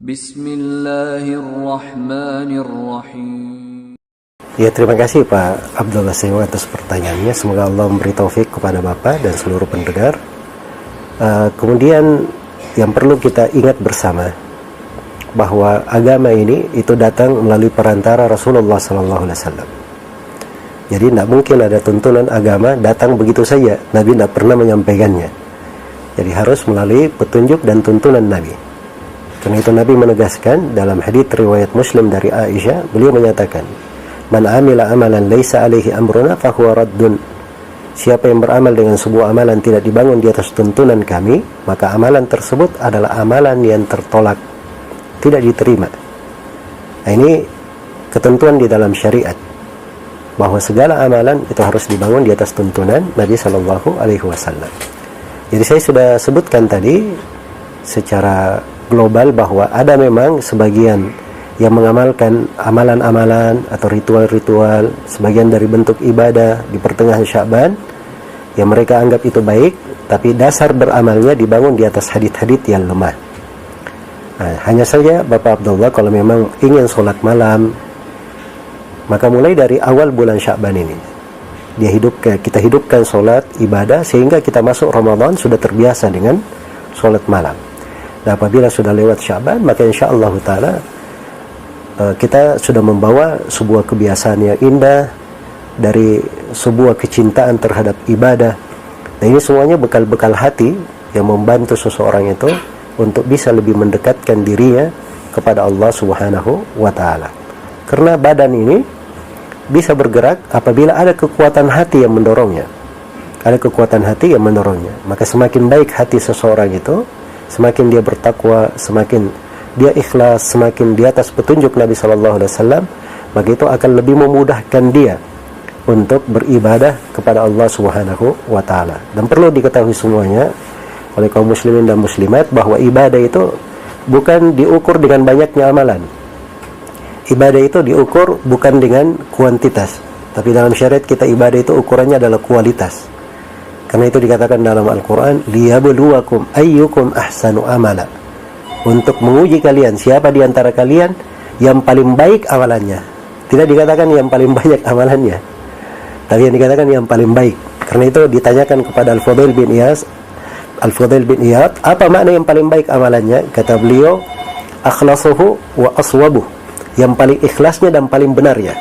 Bismillahirrahmanirrahim. Ya, terima kasih Pak Abdullah Sewa atas pertanyaannya. Semoga Allah memberi taufik kepada Bapak dan seluruh pendengar. Kemudian yang perlu kita ingat bersama bahwa agama ini itu datang melalui perantara Rasulullah SAW. Jadi tidak mungkin ada tuntunan agama datang begitu saja. Nabi tidak pernah menyampaikannya. Jadi harus melalui petunjuk dan tuntunan Nabi. Karena itu Nabi menegaskan dalam hadits riwayat Muslim dari Aisyah, beliau menyatakan, "Man amila amalan laisa alaihi amruna fahuwa raddun." Siapa yang beramal dengan sebuah amalan tidak dibangun di atas tuntunan kami, maka amalan tersebut adalah amalan yang tertolak, tidak diterima. Nah, ini ketentuan di dalam syariat bahwa segala amalan itu harus dibangun di atas tuntunan Nabi Shallallahu Alaihi Wasallam. Jadi saya sudah sebutkan tadi secara global bahwa ada memang sebagian yang mengamalkan amalan-amalan atau ritual-ritual sebagian dari bentuk ibadah di pertengahan Sya'ban yang mereka anggap itu baik, tapi dasar beramalnya dibangun di atas hadits-hadits yang lemah. Nah, hanya saja Bapak Abdullah, kalau memang ingin sholat malam, maka mulai dari awal bulan Sya'ban ini kita hidupkan sholat ibadah sehingga kita masuk Ramadan sudah terbiasa dengan sholat malam. Nah, apabila sudah lewat Sya'ban, maka insyaallah ta'ala kita sudah membawa sebuah kebiasaan yang indah dari sebuah kecintaan terhadap ibadah. Nah, ini semuanya bekal-bekal hati yang membantu seseorang itu untuk bisa lebih mendekatkan dirinya kepada Allah Subhanahu wa ta'ala. Karena badan ini bisa bergerak apabila ada kekuatan hati yang mendorongnya. Ada kekuatan hati yang mendorongnya. Maka semakin baik hati seseorang itu, semakin dia bertakwa, semakin dia ikhlas, semakin di atas petunjuk Nabi SAW, maka itu akan lebih memudahkan dia untuk beribadah kepada Allah Subhanahu wa ta'ala. Dan perlu diketahui semuanya oleh kaum muslimin dan muslimat bahwa ibadah itu bukan diukur dengan banyaknya amalan. Ibadah itu diukur bukan dengan kuantitas, tapi dalam syariat kita ibadah itu ukurannya adalah kualitas. Karena itu dikatakan dalam Al-Quran, liyabluwakum ayyukum ahsanu amala, untuk menguji kalian siapa di antara kalian yang paling baik amalannya. Tidak dikatakan yang paling banyak amalannya, tapi yang dikatakan yang paling baik. Karena itu ditanyakan kepada Al-Fudail bin Iyad, apa makna yang paling baik amalannya? Kata beliau, akhlasuhu wa aswabuh, yang paling ikhlasnya dan paling benarnya.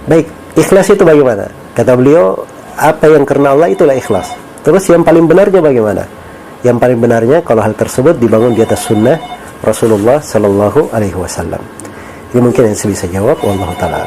Baik, ikhlas itu bagaimana? Kata beliau, apa yang karena Allah itulah ikhlas. Terus yang paling benarnya bagaimana? Yang paling benarnya kalau hal tersebut dibangun di atas sunnah Rasulullah Sallallahu Alaihi Wasallam. Ini mungkin yang saya bisa jawab. Wallahu ta'ala.